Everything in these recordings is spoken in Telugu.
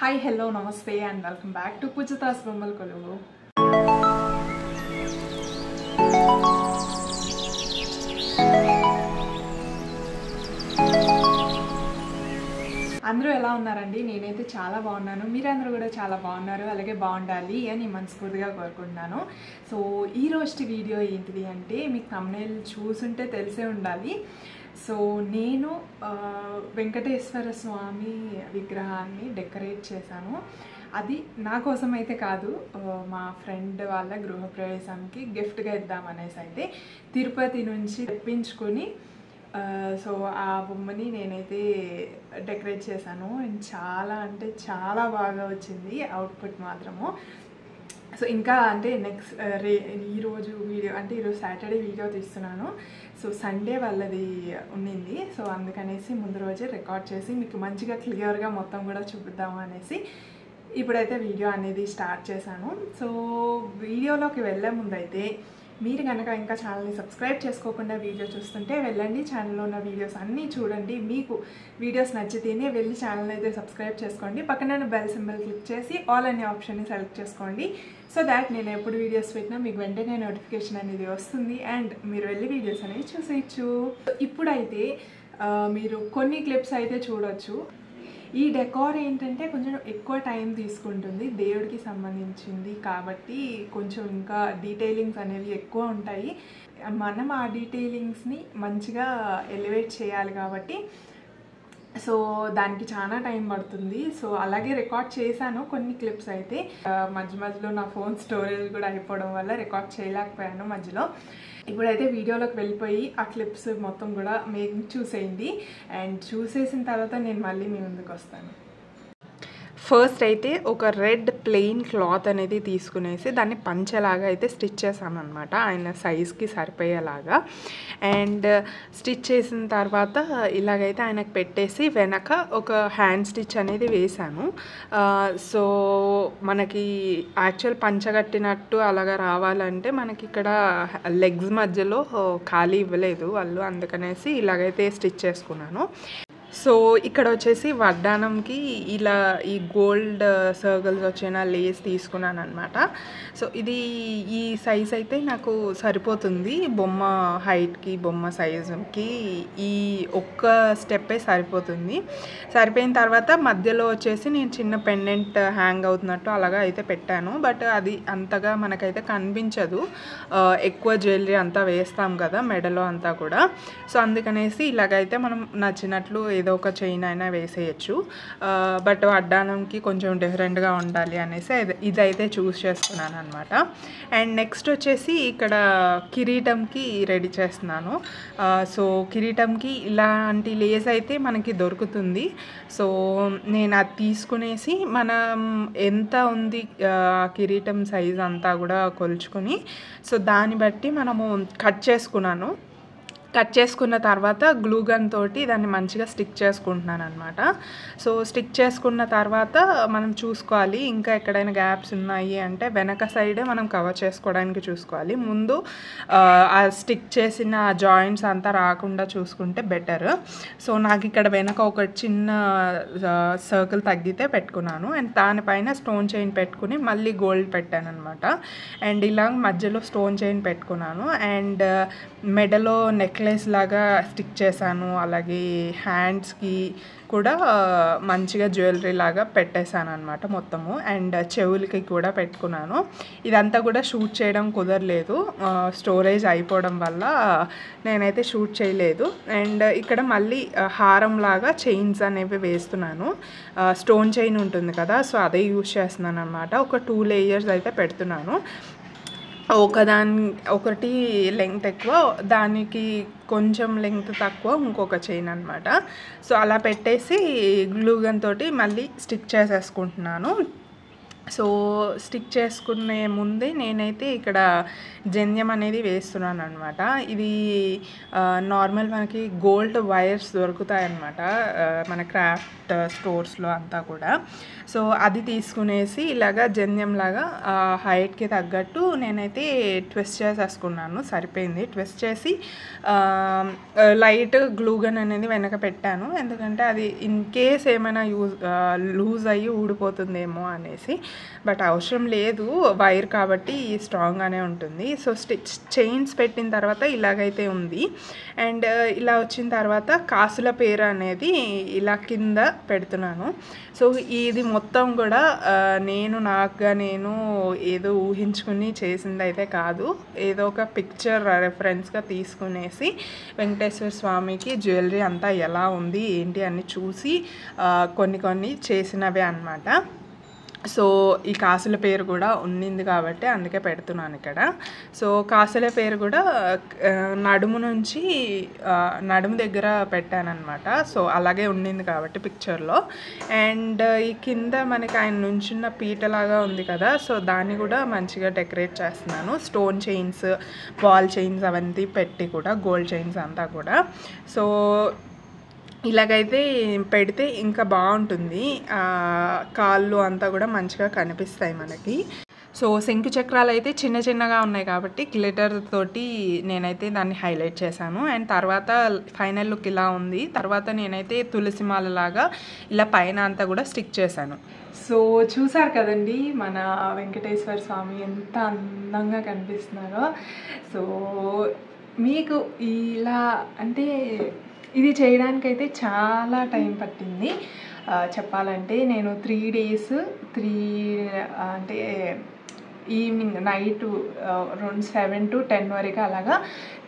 Hi, hello, namaste and welcome back to Pujata's Bammal Koluvu. అందరూ ఎలా ఉన్నారండి? నేనైతే చాలా బాగున్నాను. మీరందరూ కూడా చాలా బాగున్నారు. అలాగే బాగుండాలి అని మనస్ఫూర్తిగా కోరుకుంటున్నాను. సో ఈ రోజు వీడియో ఏంటిది అంటే మీకు థంబ్నెయిల్ చూసుంటే తెలిసే ఉండాలి. సో నేను వెంకటేశ్వర స్వామి విగ్రహాన్ని డెకరేట్ చేశాను. అది నా కోసం అయితే కాదు, మా ఫ్రెండ్ వాళ్ళ గృహప్రవేశానికి గిఫ్ట్గా ఇద్దామనేసి అయితే తిరుపతి నుంచి తెప్పించుకొని సో ఆ బొమ్మని నేనైతే డెకరేట్ చేశాను. అండ్ చాలా అంటే చాలా బాగా వచ్చింది అవుట్పుట్ మాత్రము. సో ఇంకా అంటే ఈరోజు వీడియో అంటే ఈరోజు సాటర్డే వీడియో తీస్తున్నాను. సో సండే వాళ్ళది ఉండింది. సో అందుకనేసి ముందు రోజే రికార్డ్ చేసి మీకు మంచిగా క్లియర్గా మొత్తం కూడా చూపిద్దాము అనేసి ఇప్పుడైతే వీడియో అనేది స్టార్ట్ చేశాను. సో వీడియోలోకి వెళ్ళే ముందైతే మీరు కనుక ఇంకా ఛానల్ని సబ్స్క్రైబ్ చేసుకోకుండా వీడియో చూస్తుంటే వెళ్ళండి, ఛానల్లో ఉన్న వీడియోస్ అన్నీ చూడండి. మీకు వీడియోస్ నచ్చితేనే వెళ్ళి ఛానల్ అయితే సబ్స్క్రైబ్ చేసుకోండి. పక్కన బెల్ సింబల్ క్లిక్ చేసి ఆల్ అనే ఆప్షన్ని సెలెక్ట్ చేసుకోండి. సో దాట్ నేను ఎప్పుడు వీడియోస్ పెట్టినా మీకు వెంటనే నోటిఫికేషన్ అనేది వస్తుంది అండ్ మీరు వెళ్ళి వీడియోస్ అనేవి చూసేయచ్చు. ఇప్పుడైతే మీరు కొన్ని క్లిప్స్ అయితే చూడొచ్చు. ఈ డెకార్ ఏంటంటే కొంచెం ఎక్కువ టైం తీసుకుంటుంది, దేవుడికి సంబంధించింది కాబట్టి కొంచెం ఇంకా డీటెయిలింగ్స్ అనేవి ఎక్కువ ఉంటాయి. మనం ఆ డీటెయిలింగ్స్ని మంచిగా ఎలివేట్ చేయాలి కాబట్టి సో దానికి చాలా టైం పడుతుంది. సో అలాగే రికార్డ్ చేశాను కొన్ని క్లిప్స్ అయితే. మధ్యలో నా ఫోన్ స్టోరేజ్ కూడా అయిపోవడం వల్ల రికార్డ్ చేయలేకపోయాను మధ్యలో. ఇప్పుడైతే వీడియోలోకి వెళ్ళిపోయి ఆ క్లిప్స్ మొత్తం కూడా మీరు చూసేయండి అండ్ చూసేసిన తర్వాత నేను మళ్ళీ మీ ముందుకు వస్తాను. ఫస్ట్ అయితే ఒక రెడ్ ప్లెయిన్ క్లాత్ అనేది తీసుకునేసి దాన్ని పంచెలాగా అయితే స్టిచ్ చేశాను అనమాట, ఆయన సైజ్కి సరిపోయేలాగా. అండ్ స్టిచ్ చేసిన తర్వాత ఇలాగైతే ఆయనకు పెట్టేసి వెనక ఒక హ్యాండ్ స్టిచ్ అనేది వేశాను. సో మనకి యాక్చువల్ పంచగట్టినట్టు అలాగా రావాలంటే మనకి ఇక్కడ లెగ్స్ మధ్యలో ఖాళీ ఇవ్వలేదు వాళ్ళు, అందుకనేసి ఇలాగైతే స్టిచ్ చేసుకున్నాను. సో ఇక్కడ వచ్చేసి వడ్డానంకి ఇలా ఈ గోల్డ్ సర్కిల్స్ వచ్చిన లేస్ తీసుకున్నాను అనమాట. సో ఇది ఈ సైజ్ అయితే నాకు సరిపోతుంది, బొమ్మ హైట్కి బొమ్మ సైజుకి ఈ ఒక్క స్టెప్పే సరిపోతుంది. సరిపోయిన తర్వాత మధ్యలో వచ్చేసి నేను చిన్న పెండెంట్ హ్యాంగ్ అవుతున్నట్టు అలాగా అయితే పెట్టాను. బట్ అది అంతగా మనకైతే కనిపించదు, ఎక్కువ జ్యువెలరీ అంతా వేస్తాం కదా మెడలో అంతా కూడా. సో అందుకనేసి ఇలాగైతే మనం నచ్చినట్లు ఏదో ఒక చైన్ అయినా వేసేయచ్చు. బట్ వడ్డానంకి కొంచెం డిఫరెంట్గా ఉండాలి అనేసి ఇదైతే చూస్ చేసుకున్నాను అనమాట. అండ్ నెక్స్ట్ వచ్చేసి ఇక్కడ కిరీటంకి రెడీ చేస్తున్నాను. సో కిరీటంకి ఇలాంటి లేస్ అయితే మనకి దొరుకుతుంది. సో నేను అది తీసుకునేసి మనం ఎంత ఉంది కిరీటం సైజ్ అంతా కూడా కొలుచుకొని సో దాన్ని బట్టి మనము కట్ చేసుకున్నాను. కట్ చేసుకున్న తర్వాత గ్లూ గన్ తోటి దాన్ని మంచిగా స్టిక్ చేసుకుంటున్నాను అనమాట. సో స్టిక్ చేసుకున్న తర్వాత మనం చూసుకోవాలి ఇంకా ఎక్కడైనా గ్యాప్స్ ఉన్నాయి అంటే వెనక సైడే మనం కవర్ చేసుకోవడానికి చూసుకోవాలి. ముందు ఆ స్టిక్ చేసిన జాయింట్స్ అంతా రాకుండా చూసుకుంటే బెటర్. సో నాకు ఇక్కడ వెనక ఒక చిన్న సర్కిల్ తగ్గితే పెట్టుకున్నాను అండ్ దానిపైన స్టోన్ చైన్ పెట్టుకుని మళ్ళీ గోల్డ్ పెట్టాను అనమాట. అండ్ ఇలా మధ్యలో స్టోన్ చైన్ పెట్టుకున్నాను అండ్ మెడలో నెక్లెస్ లాగా స్టిక్ చేశాను. అలాగే హ్యాండ్స్కి కూడా మంచిగా జ్యువెలరీ లాగా పెట్టేశాను అనమాట మొత్తము. అండ్ చెవులకి కూడా పెట్టుకున్నాను. ఇదంతా కూడా షూట్ చేయడం కుదరలేదు, స్టోరేజ్ అయిపోవడం వల్ల నేనైతే షూట్ చేయలేదు. అండ్ ఇక్కడ మళ్ళీ హారం లాగా చైన్స్ అనేవి వేస్తున్నాను. స్టోన్ చైన్ ఉంటుంది కదా, సో అదే యూజ్ చేస్తున్నాను అనమాట. ఒక 2 లేయర్స్ అయితే పెడుతున్నాను. ఒకటి లెంగ్త్ ఎక్కువ, దానికి కొంచెం లెంగ్త్ తక్కువ ఇంకొక చైన్ అనమాట. సో అలా పెట్టేసి గ్లూ గన్ తోటి మళ్ళీ స్టిక్ చేసేసుకుంటున్నాను. సో స్టిక్ చేసుకునే ముందే నేనైతే ఇక్కడ జంధ్యం అనేది వేస్తున్నాను అనమాట. ఇది నార్మల్ మనకి గోల్డ్ వైర్స్ దొరుకుతాయన్నమాట మన క్రాఫ్ట్ స్టోర్స్లో అంతా కూడా. సో అది తీసుకునేసి ఇలాగా జంధ్యంలాగా హైట్కి తగ్గట్టు నేనైతే ట్విస్ట్ చేసేసుకున్నాను. సరిపోయింది. ట్విస్ట్ చేసి లైట్ గ్లూగన్ అనేది వెనక పెట్టాను, ఎందుకంటే అది ఇన్ కేస్ ఏమైనా లూజ్ అయ్యి ఊడిపోతుందేమో అనేసి. బట్ అవసరం లేదు, వైర్ కాబట్టి స్ట్రాంగ్గానే ఉంటుంది. సో చైన్స్ పెట్టిన తర్వాత ఇలాగైతే ఉంది. అండ్ ఇలా వచ్చిన తర్వాత కాసుల పేరు అనేది ఇలా కింద పెడుతున్నాను. సో ఇది మొత్తం కూడా నేను ఏదో ఊహించుకుని చేసింది అయితే కాదు. ఏదో ఒక పిక్చర్ రెఫరెన్స్గా తీసుకునేసి వెంకటేశ్వర స్వామికి జ్యువెలరీ అంతా ఎలా ఉంది ఏంటి అని చూసి కొన్ని చేసినవే అన్నమాట. సో ఈ కాసుల పేరు కూడా ఉన్నింది కాబట్టి అందుకే పెడుతున్నాను ఇక్కడ. సో కాసుల పేరు కూడా నడుము దగ్గర పెట్టానన్నమాట. సో అలాగే ఉన్నింది కాబట్టి పిక్చర్లో. అండ్ ఈ కింద మనకి ఆయన నుంచున్న పీటలాగా ఉంది కదా, సో దాన్ని కూడా మంచిగా డెకరేట్ చేస్తున్నాను. స్టోన్ చైన్స్, బాల్ చైన్స్ అవన్నీ పెట్టి కూడా, గోల్డ్ చైన్స్ అంతా కూడా. సో ఇలాగైతే పెడితే ఇంకా బాగుంటుంది, కాళ్ళు అంతా కూడా మంచిగా కనిపిస్తాయి మనకి. సో శంకు చక్రాలు అయితే చిన్నగా ఉన్నాయి కాబట్టి గ్లిటర్ తోటి నేనైతే దాన్ని హైలైట్ చేశాను. అండ్ తర్వాత ఫైనల్ లుక్ ఇలా ఉంది. తర్వాత నేనైతే తులసి మాలలాగా ఇలా పైన అంతా కూడా స్టిక్ చేశాను. సో చూసారు కదండి మన వెంకటేశ్వర స్వామి ఎంత అందంగా కనిపిస్తున్నారో. సో మీకు ఇలా అంటే ఇది చేయడానికైతే చాలా టైం పట్టింది చెప్పాలంటే. నేను 3 days అంటే ఈవినింగ్ నైట్ 7 to 10 వరకు అలాగా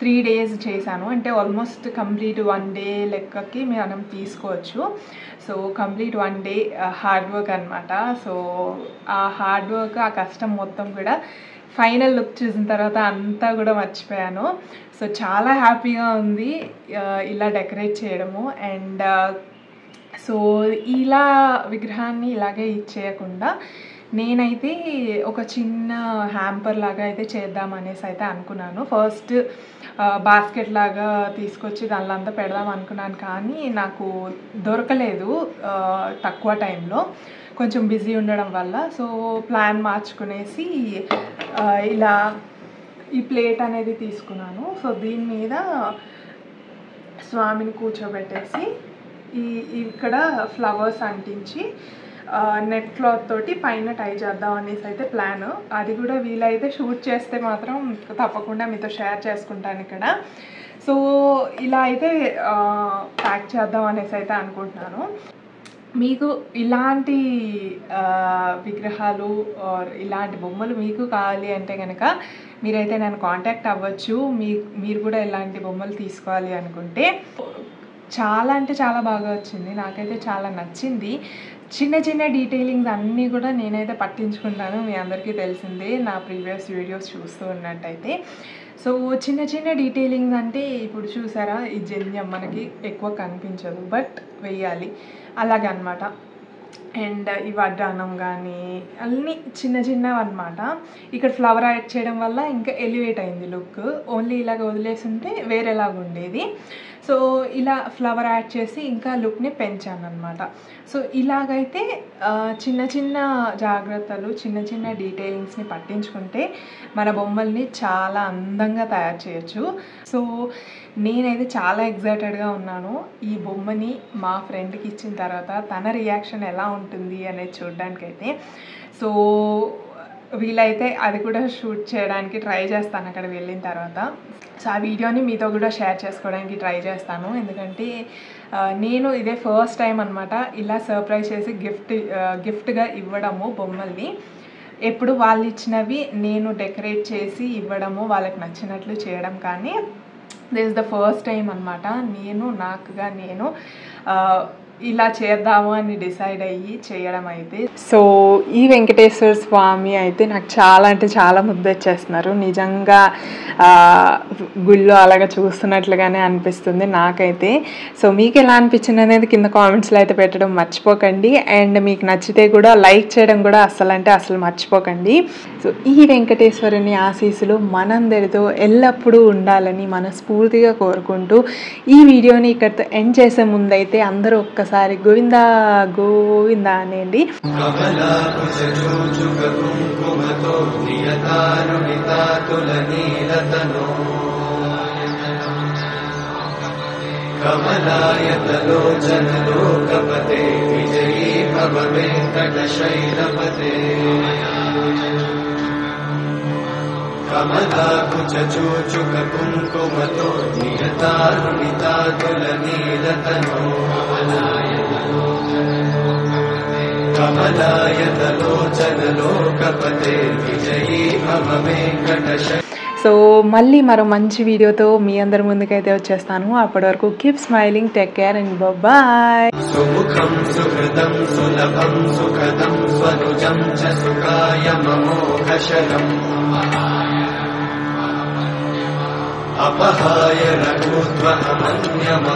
3 days చేశాను. అంటే ఆల్మోస్ట్ కంప్లీట్ 1 day లెక్కకి మనం తీసుకోవచ్చు. So complete 1 day hard work అనమాట. సో ఆ హార్డ్ వర్క్, ఆ కష్టం మొత్తం కూడా ఫైనల్ లుక్ చూసిన తర్వాత అంతా కూడా మర్చిపోయాను. సో చాలా హ్యాపీగా ఉంది ఇలా డెకరేట్ చేయడము. అండ్ సో ఇలా విగ్రహాన్ని ఇలాగే ఇచ్చేయకుండా నేనైతే ఒక చిన్న హ్యాంపర్ లాగా అయితే చేద్దామనేసి అయితే అనుకున్నాను. ఫస్ట్ బాస్కెట్ లాగా తీసుకొచ్చి దానిలో అంతా పెడదాం అనుకున్నాను, కానీ నాకు దొరకలేదు తక్కువ టైంలో, కొంచెం బిజీ ఉండడం వల్ల. సో ప్లాన్ మార్చుకునేసి ఇలా ఈ ప్లేట్ అనేది తీసుకున్నాను. సో దీని మీద స్వామిని కూర్చోబెట్టేసి ఇక్కడ ఫ్లవర్స్ అంటించి నెట్ క్లాత్ తోటి పైన టై చేద్దాం అనేసి అయితే ప్లాన్. అది కూడా వీలైతే షూట్ చేస్తే మాత్రం తప్పకుండా మీతో షేర్ చేసుకుంటాను ఇక్కడ. సో ఇలా అయితే ప్యాక్ చేద్దాం అనేసి అయితే అనుకుంటున్నాను. మీకు ఇలాంటి విగ్రహాలు ఇలాంటి బొమ్మలు మీకు కావాలి అంటే కనుక మీరైతే నన్ను కాంటాక్ట్ అవ్వచ్చు. మీరు కూడా ఇలాంటి బొమ్మలు తీసుకోవాలి అనుకుంటే. చాలా అంటే చాలా బాగా వచ్చింది, నాకైతే చాలా నచ్చింది. చిన్న డీటెయిలింగ్స్ అన్నీ కూడా నేనైతే పట్టించుకుంటాను, మీ అందరికీ తెలిసిందే నా ప్రీవియస్ వీడియోస్ చూస్తూ ఉన్నట్టయితే. సో చిన్న డీటెయిలింగ్స్ అంటే ఇప్పుడు చూసారా, ఈ జంధ్యం మనకి ఎక్కువ కనిపించదు బట్ వేయాలి అలాగనమాట. అండ్ ఈ వడ్డానం కానీ అన్నీ చిన్నవి అనమాట. ఇక్కడ ఫ్లవర్ యాడ్ చేయడం వల్ల ఇంకా ఎలివేట్ అయింది లుక్. ఓన్లీ ఇలాగ వదిలేసి ఉంటే వేరేలాగా ఉండేది. సో ఇలా ఫ్లవర్ యాడ్ చేసి ఇంకా లుక్ని పెంచాను అనమాట. సో ఇలాగైతే చిన్న జాగ్రత్తలు, చిన్న డీటెయిలింగ్స్ని పట్టించుకుంటే మన బొమ్మల్ని చాలా అందంగా తయారు చేయొచ్చు. సో నేనైతే చాలా ఎగ్జైటెడ్గా ఉన్నాను ఈ బొమ్మని మా ఫ్రెండ్కి ఇచ్చిన తర్వాత తన రియాక్షన్ ఎలా ఉంటుంది అనేది చూడడానికైతే. సో వీలైతే అది కూడా షూట్ చేయడానికి ట్రై చేస్తాను అక్కడ వెళ్ళిన తర్వాత. సో ఆ వీడియోని మీతో కూడా షేర్ చేసుకోవడానికి ట్రై చేస్తాను, ఎందుకంటే నేను ఇదే ఫస్ట్ టైం అనమాట ఇలా సర్ప్రైజ్ చేసి గిఫ్ట్గా ఇవ్వడము బొమ్మల్ని. ఎప్పుడు వాళ్ళు ఇచ్చినవి నేను డెకరేట్ చేసి ఇవ్వడము, వాళ్ళకి నచ్చినట్లు చేయడం, కానీ this is the first time అనమాట నేను ఇలా చేద్దాము అని డిసైడ్ అయ్యి చేయడం అయితే. సో ఈ వెంకటేశ్వర స్వామి అయితే నాకు చాలా అంటే చాలా ముద్దొచ్చేస్తున్నారు. నిజంగా గుళ్ళో అలాగా చూస్తున్నట్లుగానే అనిపిస్తుంది నాకైతే. సో మీకు ఎలా అనిపించింది అనేది కింద కామెంట్స్లో అయితే పెట్టడం మర్చిపోకండి. అండ్ మీకు నచ్చితే కూడా లైక్ చేయడం కూడా అసలు మర్చిపోకండి. సో ఈ వెంకటేశ్వరుని ఆశీస్సులు మనందరితో ఎల్లప్పుడూ ఉండాలని మనస్ఫూర్తిగా కోరుకుంటూ ఈ వీడియోని ఇక్కడితో ఎండ్ చేసే ముందైతే అందరూ ఒక్కసారి గోవిందా గోవిందా అనేయండి. కమలాయతలోచనలోకపతే విజయీ భవ వెంకటశైలపతే కమలాకుచూచుక కుంకుమతో నియతారుణితాతుల నీలతనో కమలాయతలోచనలోకపతే విజయీ భవ వెంకటశైల. సో మళ్ళీ మరో మంచి వీడియోతో మీ అందరి ముందుకైతే వచ్చేస్తాను. అప్పటి వరకు keep smiling, take care and bye. సుముఖం సుహృదం సులభం సుఖదం స్వనుజం చ సుఖాయ మమోఘశరం అపహాయ రఘుత్వమన్యమ